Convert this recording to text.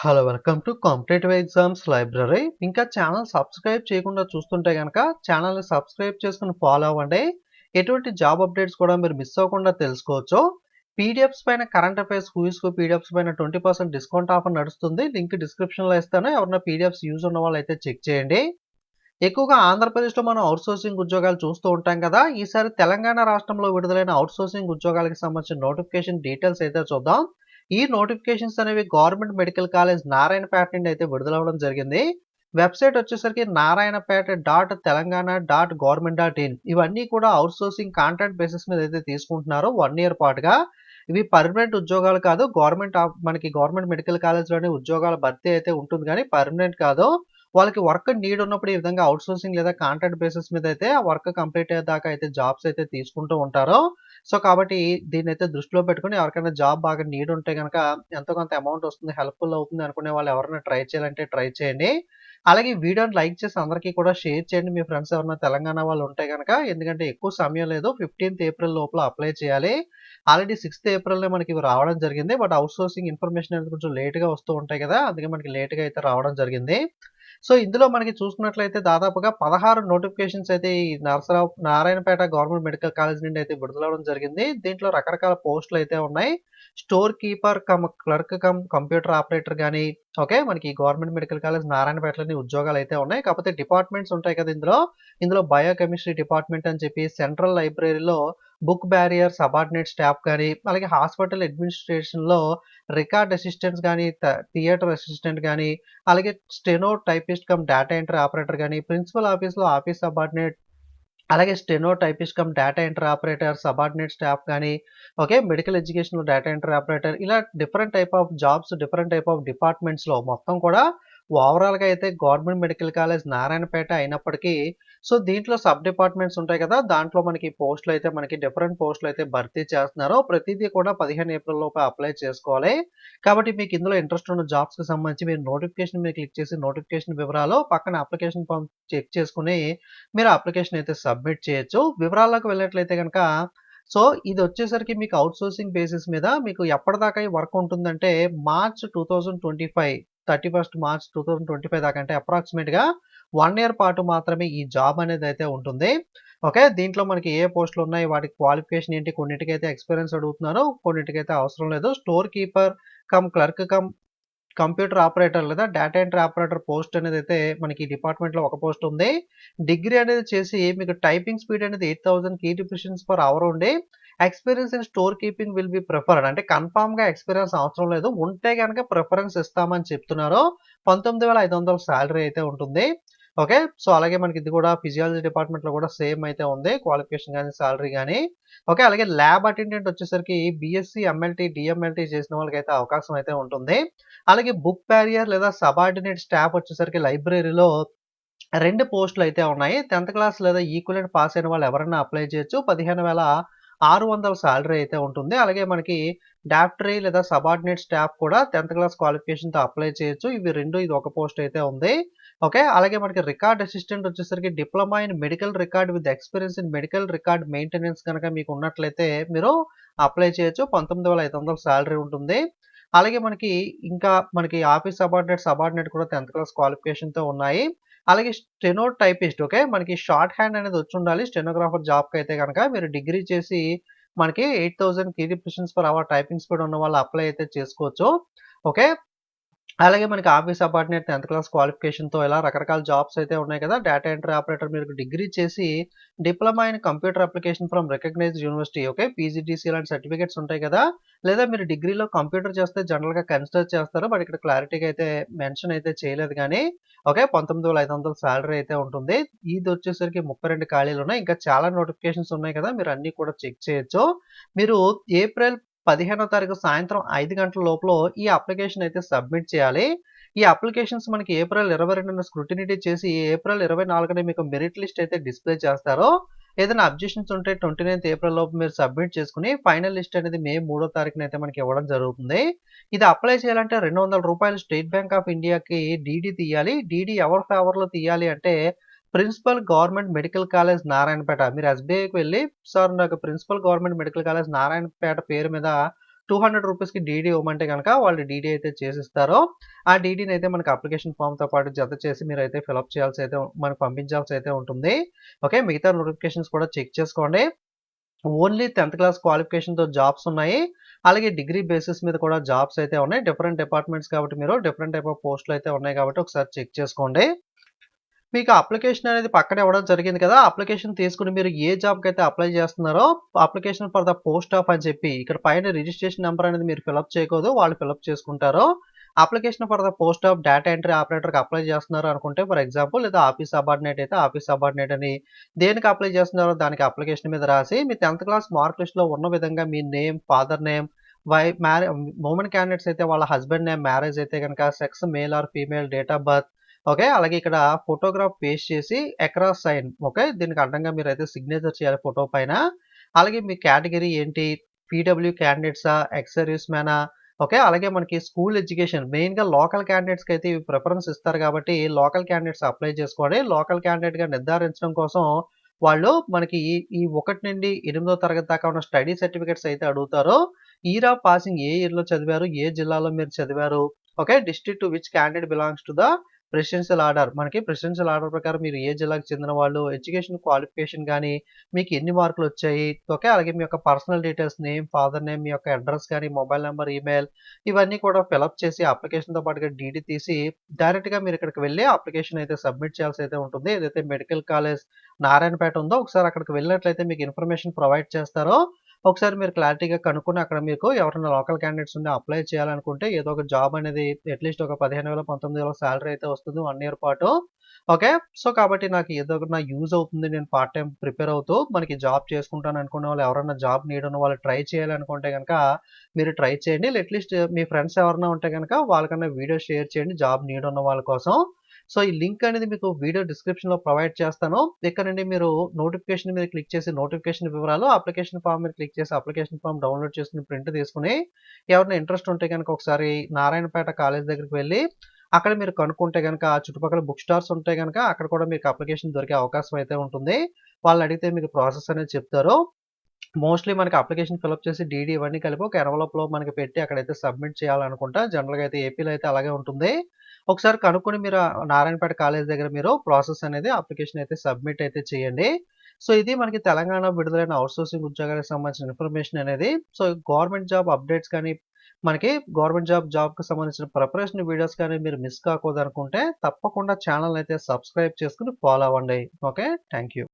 Hello welcome to competitive exams library. ఇంకా channel subscribe చేయకుండా చూస్తుంటే గనక ఛానల్‌ని సబ్స్క్రైబ్ చేసుకొని ఫాలో అవ్వండి. ఎటువంటి జాబ్ అప్డేట్స్ కూడా మీరు మిస్ అవ్వకుండా తెలుసుకోవచ్చు. పీడిఎఫ్స్ పైన కరెంట్ అఫైర్స్ క్విజ్‌కు పీడిఎఫ్స్ పైన 20% డిస్కౌంట్ ఆఫర్ నడుస్తుంది. లింక్ డిస్క్రిప్షన్‌లో ఇస్తాను. ఎవరైనా పీడిఎఫ్స్ యూజ్ ఉన్న వాళ్ళైతే చెక్ చేయండి. ఎక్కువగా ఆంధ్రప్రదేశ్‌లో మనం ఔట్‌సోర్సింగ్ ఉద్యోగాలు చూస్తూ ఉంటాం కదా! ఈసారి తెలంగాణ రాష్ట్రంలో విడుదలైన ఔట్‌సోర్సింగ్ ఉద్యోగాలకు సంబంధించిన నోటిఫికేషన్ డీటెయిల్స్ అయితే చూద్దాం. ఈ నోటిఫికేషన్స్ అనేవి గవర్నమెంట్ మెడికల్ కాలేజ్ నారాయణపేట నుండి అయితే విడుదలవ్వడం జరిగింది. వెబ్‌సైట్ వచ్చేసరికి narayanapeట.telangana.government.in. ఇవన్నీ కూడా ఔట్‌సోర్సింగ్ కాంట్రాక్ట్ బేసిస్ మీద అయితే తీసుకుంటున్నారు 1 ఇయర్ పాటుగా. ఇవి పర్మనెంట్ ఉద్యోగాలు కాదు. మనకి గవర్నమెంట్ మెడికల్ కాలేజ్‌లోనే ఉద్యోగాల భర్తీ అయితే ఉంటుంది గానీ పర్మనెంట్ కాదు. వాళ్ళకి వర్క్ నీడ్ ఉన్నప్పుడు ఈ విధంగా ఔట్‌సోర్సింగ్ లేదా కాంట్రాక్ట్ బేసిస్ మీద అయితే ఆ వర్క్ కంప్లీట్ అయ్యేదాకా అయితే జాబ్స్ అయితే తీసుకుంటూ ఉంటారు. సో, కాబట్టి దీన్నైతే దృష్టిలో పెట్టుకొని ఎవరికైనా జాబ్ బాగా నీడ్ ఉంటే గనక ఎంతో కొంత అమౌంట్ వస్తుంది, హెల్ప్‌ఫుల్ అవుతుంది అనుకునే వాళ్ళు ఎవరైనా ట్రై చేయాలంటే ట్రై చేయండి. అలాగే ఈ వీడియోని లైక్ చేసి అందరికీ కూడా షేర్ చేయండి. మీ ఫ్రెండ్స్ ఎవరైనా తెలంగాణ వాళ్ళు ఉంటే గనక. ఎందుకంటే ఎక్కువ సమయం లేదు. 15థ్ ఏప్రిల్ లోపల అప్లై చేయాలి. ఆల్రెడీ 6థ్ ఏప్రిల్‌నే మనకి ఇవి రావడం జరిగింది. బట్ ఔట్‌సోర్సింగ్ ఇన్ఫర్మేషన్ అనేది కొంచెం లేట్‌గా వస్తూ ఉంటాయి కదా! అందుకే మనకి లేట్‌గా అయితే రావడం జరిగింది. సో, ఇందులో మనకి చూసుకున్నట్లయితే దాదాపుగా 16 నోటిఫికేషన్స్ అయితే ఈ నారాయణపేట గవర్నమెంట్ మెడికల్ కాలేజ్ నుండి అయితే విడుదలవ్వడం జరిగింది. దీంట్లో రకరకాల పోస్టులయితే ఉన్నాయి. Store keeper clerk computer operator గాని, ఓకే. మనకి గవర్నమెంట్ మెడికల్ కాలేజ్ నారాయణపేటలోని ఉద్యోగాలయితే ఉన్నాయి. కాకపోతే డిపార్ట్మెంట్స్ ఉంటాయి కదా ఇందులో. ఇందులో బయోకెమిస్ట్రీ డిపార్ట్మెంట్ అని చెప్పి, సెంట్రల్ లైబ్రరీలో బుక్ బ్యారియర్ సబార్డినేట్ స్టాఫ్ గాని, అలాగే హాస్పిటల్ అడ్మినిస్ట్రేషన్‌లో రికార్డ్ అసిస్టెంట్స్ గాని, థియేటర్ అసిస్టెంట్ గాని, అలాగే steno typist data entry operator గాని, ప్రిన్సిపల్ ఆఫీస్‌లో ఆఫీస్ సబార్డినేట్, అలాగే steno typist data entry operator, subordinate staff గాని, ఓకే. మెడికల్ ఎడ్యుకేషన్‌లో డేటా ఎంట్రీ ఆపరేటర్ ఇలా different type of jobs, different type of డిపార్ట్మెంట్స్‌లో మొత్తం కూడా ఓవరాల్‌గా అయితే గవర్నమెంట్ మెడికల్ కాలేజ్ నారాయణపేట అయినప్పటికీ, సో, దీంట్లో సబ్ డిపార్ట్మెంట్స్ ఉంటాయి కదా! దాంట్లో మనకి పోస్టులయితే మనకి డిఫరెంట్ పోస్టులయితే భర్తీ చేస్తున్నారు. ప్రతీదీ కూడా 15 ఏప్రిల్ లోపు అప్లై చేసుకోవాలి. కాబట్టి మీకు ఇందులో ఇంట్రెస్ట్ ఉన్న జాబ్స్‌కి సంబంధించి మీరు నోటిఫికేషన్ మీద క్లిక్ చేసి నోటిఫికేషన్ వివరాలు, పక్కన అప్లికేషన్ ఫార్మ్ చెక్ చేసుకొని మీరు అప్లికేషన్ అయితే సబ్మిట్ చేయొచ్చు. వివరాల్లోకి వెళ్ళినట్లయితే గనక, సో, ఇదొచ్చేసరికి మీకు ఔట్‌సోర్సింగ్ బేసిస్ మీద మీకు ఎప్పటిదాకా ఈ వర్క్ ఉంటుందంటే మార్చ్ 2025 31 మార్చ్ 2025 దాకా అంటే అప్రాక్సిమేట్‌గా 1 ఇయర్ పాటు మాత్రమే ఈ జాబ్ అనేదైతే ఉంటుంది. ఓకే. దీంట్లో మనకి ఏ పోస్టులున్నాయి, వాటి క్వాలిఫికేషన్ ఏంటి, కొన్నిటికైతే ఎక్స్‌పీరియన్స్ అడుగుతున్నారు, కొన్నిటికైతే అవసరం లేదు. Store keeper clerk computer operator లేదా డేటా ఎంట్రీ ఆపరేటర్ పోస్ట్ అనేదైతే మనకి ఈ డిపార్ట్మెంట్‌లో ఒక పోస్ట్ ఉంది. డిగ్రీ అనేది చేసి మీకు టైపింగ్ స్పీడ్ అనేది 8000 కీ డిప్రెషన్స్ పర్ అవర్ ఉండి, experience in store keeping will be preferred. అంటే కన్ఫర్మ్‌గా ఎక్స్‌పీరియన్స్ అవసరం లేదు. ఉంటే గనక ప్రిఫరెన్స్ ఇస్తామని చెప్తున్నారు. 19,500 సాలరీ అయితే ఉంటుంది. ఓకే. సో, అలాగే మనకి ఇది కూడా ఫిజియాలజీ డిపార్ట్మెంట్‌లో కూడా సేమ్ అయితే ఉంది. క్వాలిఫికేషన్ గాని, సాలరీ గాని. ఓకే. అలాగే ల్యాబ్ అటెండెంట్ వచ్చేసరికి బీఎస్సీ, ఎంఎల్టీ, డీఎంఎల్టీ చేసిన వాళ్ళకైతే అవకాశం అయితే ఉంటుంది. అలాగే బుక్ బ్యారియర్ లేదా సబార్డినేట్ స్టాఫ్ వచ్చేసరికి లైబ్రరీలో 2 పోస్టులయితే ఉన్నాయి. 10థ్ క్లాస్ లేదా ఈక్వలెంట్ పాస్ అయిన వాళ్ళు ఎవరైనా అప్లై చేయొచ్చు. 15,600 సాలరీ అయితే ఉంటుంది. అలాగే మనకి డాక్టరీ లేదా సబార్డినేట్ స్టాఫ్ కూడా 10థ్ క్లాస్ క్వాలిఫికేషన్‌తో అప్లై చేయొచ్చు. ఇవి 2 ఇది ఒక పోస్ట్ అయితే ఉంది. ఓకే. అలాగే మనకి రికార్డ్ అసిస్టెంట్ వచ్చేసరికి diploma in medical record with experience in medical record maintenance గనక మీకు ఉన్నట్లయితే మీరు అప్లై చేయొచ్చు. 19,500 సాలరీ ఉంటుంది. అలాగే మనకి ఆఫీస్ సబార్డినేట్ కూడా 10థ్ క్లాస్ క్వాలిఫికేషన్‌తో ఉన్నాయి. అలాగే స్టెనో టైపిస్ట్, ఓకే. మనకి షార్ట్ హ్యాండ్ అనేది వచ్చుండాలి. స్టెనోగ్రాఫర్ జాబ్‌కైతే గనక మీరు డిగ్రీ చేసి మనకి 8000 key depression per hour typing speed ఉన్న వాళ్ళు అప్లై అయితే చేసుకోవచ్చు. ఓకే. అలాగే మనకి ఆఫీస్ సబార్డినేట్ 10థ్ క్లాస్ క్వాలిఫికేషన్‌తో ఇలా రకరకాల జాబ్స్ అయితే ఉన్నాయి కదా! డేటా ఎంట్రీ ఆపరేటర్ మీరు డిగ్రీ చేసి diploma in computer application from recognized university, okay. PGDC ఇలాంటి సర్టిఫికేట్స్ ఉంటాయి కదా! లేదా మీరు డిగ్రీలో కంప్యూటర్ చేస్తే జనరల్‌గా కన్సిడర్ చేస్తారు. బట్ ఇక్కడ క్లారిటీగా అయితే మెన్షన్ అయితే చేయలేదు గానీ, ఓకే. 19,500 సాలరీ అయితే ఉంటుంది. ఇదొచ్చేసరికి 32 ఖాళీలున్నాయి. ఇంకా చాలా నోటిఫికేషన్స్ ఉన్నాయి కదా! మీరు అన్నీ కూడా చెక్ చేయొచ్చు. మీరు ఏప్రిల్ 15వ తారీఖు సాయంత్రం 5 గంటల లోపల ఈ అప్లికేషన్ అయితే సబ్మిట్ చేయాలి. ఈ అప్లికేషన్స్ మనకి ఏప్రిల్ 22న స్క్రూటినిటీ చేసి ఏప్రిల్ 24న మీకు మెరిట్ లిస్ట్ అయితే డిస్‌ప్లే చేస్తారు. ఏదైనా అబ్జెక్షన్స్ ఉంటే 29థ్ ఏప్రిల్ లోపు మీరు సబ్మిట్ చేసుకొని ఫైనల్ లిస్ట్ అనేది మే 3వ తారీఖున అయితే మనకి ఇవ్వడం జరుగుతుంది. ఇది అప్లై చేయాలంటే రూ. 200 స్టేట్ బ్యాంక్ ఆఫ్ ఇండియాకి డీడీ తీయాలి. డీడీ ఎవరి ఫేవర్‌లో తీయాలి అంటే principal government medical college Narayanpet. మీరు ఎస్‌బీఐకి వెళ్లి, సార్ నాకు principal government medical college Narayanpet పేరు మీద రూ. 200కి డీడీ ఇవ్వమంటే గనక వాళ్ళు డీడీ అయితే చేసిస్తారో, ఆ డీడీని అయితే మనకి అప్లికేషన్ ఫామ్‌తో పాటు జత చేసి మీరైతే ఫిలప్ చేయాల్సయితే మనకు పంపించాల్సయితే ఉంటుంది. ఓకే. మిగతా నోటిఫికేషన్స్ కూడా చెక్ చేసుకోండి. ఓన్లీ 10థ్ క్లాస్ క్వాలిఫికేషన్‌తో జాబ్స్ ఉన్నాయి. అలాగే డిగ్రీ బేసిస్ మీద కూడా జాబ్స్ అయితే ఉన్నాయి. డిఫరెంట్ డిపార్ట్‌మెంట్స్ కాబట్టి మీరు డిఫరెంట్ టైప్ ఆఫ్ పోస్టులు అయితే ఉన్నాయి కాబట్టి ఒకసారి చెక్ చేసుకోండి. మీకు అప్లికేషన్ అనేది పక్కన ఇవ్వడం జరిగింది కదా! అప్లికేషన్ తీసుకొని మీరు ఏ జాబ్‌కైతే అప్లై చేస్తున్నారో application for the post of అని చెప్పి ఇక్కడ పైన రిజిస్ట్రేషన్ నంబర్ అనేది మీరు ఫిలప్ చేయకూడదు. వాళ్ళు ఫిలప్ చేసుకుంటారు. Application for the post of data entry ఆపరేటర్‌కి అప్లై చేస్తున్నారు అనుకుంటే ఫర్ ఎగ్జాంపుల్ లేదా ఆఫీస్ సబార్డినేట్ అయితే ఆఫీస్ సబార్డినేట్ అని దేనికి అప్లై చేస్తున్నారో దానికి అప్లికేషన్ మీద రాసి మీ 10థ్ క్లాస్ మార్క్ లిస్ట్‌లో ఉన్న విధంగా మీ name, father name, women candidates అయితే వాళ్ళ హస్బెండ్ నేమ్, మ్యారేజ్ అయితే గనక sex male or female, date of birth okay. అలాగే ఇక్కడ ఫోటోగ్రాఫ్ పేస్ట్ చేసి అక్రాస్ సైన్ ఓకే. దీనికి అడ్డంగా మీరైతే సిగ్నేచర్ చేయాలి ఫోటో పైన. అలాగే మీ కేటగరీ ఏంటి? పీడబ్ల్యూ క్యాండిడేట్సా? ఎక్స్ సర్వీస్ మ్యానా? ఓకే. అలాగే మనకి స్కూల్ ఎడ్యుకేషన్ మెయిన్‌గా లోకల్ క్యాండిడేట్స్‌కి అయితే ఇవి ప్రిఫరెన్స్ ఇస్తారు కాబట్టి లోకల్ క్యాండిడేట్స్ అప్లై చేసుకోండి. లోకల్ క్యాండిడేట్‌గా నిర్ధారించడం కోసం వాళ్ళు మనకి ఈ 1 నుండి 8థ్ తరగతి దాకా ఉన్న స్టడీ సర్టిఫికేట్స్ అయితే అడుగుతారు. ఇయర్ ఆఫ్ పాసింగ్ ఏ ఇయర్‌లో చదివారు? ఏ జిల్లాలో మీరు చదివారు? Okay. District to which candidate belongs to the presidential order. మనకి ప్రెసిడెన్షియల్ ఆర్డర్ ప్రకారం మీరు ఏ జిల్లాకి చెందిన వాళ్ళు, ఎడ్యుకేషన్ క్వాలిఫికేషన్ గాని, మీకు ఎన్ని మార్కులొచ్చాయి, ఓకే. అలాగే మీ యొక్క personal details name, father name, మీ యొక్క అడ్రెస్ గాని, మొబైల్ నంబర్, ఈమెయిల్ ఇవన్నీ కూడా ఫిలప్ చేసి అప్లికేషన్‌తో పాటుగా డీడీ తీసి డైరెక్ట్‌గా మీరు ఇక్కడికి వెళ్లి అప్లికేషన్ అయితే సబ్మిట్ చేయాల్సయితే ఉంటుంది. ఏదైతే మెడికల్ కాలేజ్ నారాయణపేట ఉందో ఒకసారి అక్కడికి వెళ్ళినట్లయితే మీకు ఇన్ఫర్మేషన్ ప్రొవైడ్ చేస్తారో ఒకసారి మీరు క్లారిటీగా కనుక్కొని అక్కడ మీకు ఎవరైనా లోకల్ క్యాండిడేట్స్ ఉండి అప్లై చేయాలనుకుంటే ఏదో ఒక జాబ్ అనేది అట్‌లీస్ట్ ఒక 15,000, 19,000 సాలరీ అయితే వస్తుంది 1 ఇయర్ పాటు. ఓకే. సో, కాబట్టి నాకు ఏదో ఒకటి నాకు యూజ్ అవుతుంది. నేను పార్ట్ టైమ్ ప్రిపేర్ అవుతూ మనకి జాబ్ చేసుకుంటాను అనుకునే వాళ్ళు ఎవరైనా జాబ్ నీడ్ ఉన్న వాళ్ళు ట్రై చేయాలనుకుంటే గనక మీరు ట్రై చేయండి. అట్‌లీస్ట్ మీ ఫ్రెండ్స్ ఎవరైనా ఉంటే గనక వాళ్ళకన్నా వీడియో షేర్ చేయండి జాబ్ నీడ్ ఉన్న వాళ్ళ కోసం. సో, ఈ లింక్ అనేది మీకు వీడియో డిస్క్రిప్షన్‌లో ప్రొవైడ్ చేస్తాను. ఇక్కడ నుండి మీరు నోటిఫికేషన్ మీద క్లిక్ చేసి నోటిఫికేషన్ వివరాలు, అప్లికేషన్ ఫార్మ్ మీద క్లిక్ చేసి అప్లికేషన్ ఫార్మ్ డౌన్‌లోడ్ చేసుకొని ప్రింట్ తీసుకొని, ఎవరైనా ఇంట్రెస్ట్ ఉంటే గనక ఒకసారి నారాయణపేట కాలేజ్ దగ్గరికి వెళ్లి, అక్కడ మీరు కనుక్కుంటే గనక ఆ చుట్టుపక్కల బుక్ స్టాల్స్ ఉంటే గనక అక్కడ కూడా మీకు అప్లికేషన్ దొరికే అవకాశం అయితే ఉంటుంది. వాళ్ళని అడిగితే మీకు ప్రాసెస్ అనేది చెప్తారు. మోస్ట్‌లీ మనకి అప్లికేషన్ ఫిలప్ చేసి డీడీ ఇవన్నీ కలిపి ఒక ఎన్వలప్‌లో మనకి పెట్టి అక్కడైతే సబ్మిట్ చేయాలనుకుంటా. జనరల్‌గా అయితే ఏపీలో అయితే అలాగే ఉంటుంది. ఒకసారి కనుక్కొని మీరు నారాయణపేట కాలేజ్ దగ్గర మీరు ప్రాసెస్ అనేది అప్లికేషన్ అయితే సబ్మిట్ అయితే చేయండి. సో, ఇది మనకి తెలంగాణ విడుదలైన ఔట్‌సోర్సింగ్ ఉద్యోగాలకు సంబంధించిన ఇన్ఫర్మేషన్ అనేది. సో, గవర్నమెంట్ జాబ్ అప్డేట్స్ కానీ, మనకి గవర్నమెంట్ జాబ్‌కి సంబంధించిన ప్రిపరేషన్ వీడియోస్ కానీ మీరు మిస్ కాకూడదనుకుంటే తప్పకుండా ఛానెల్‌ని అయితే సబ్స్క్రైబ్ చేసుకొని ఫాలో అవ్వండి. ఓకే. Thank you.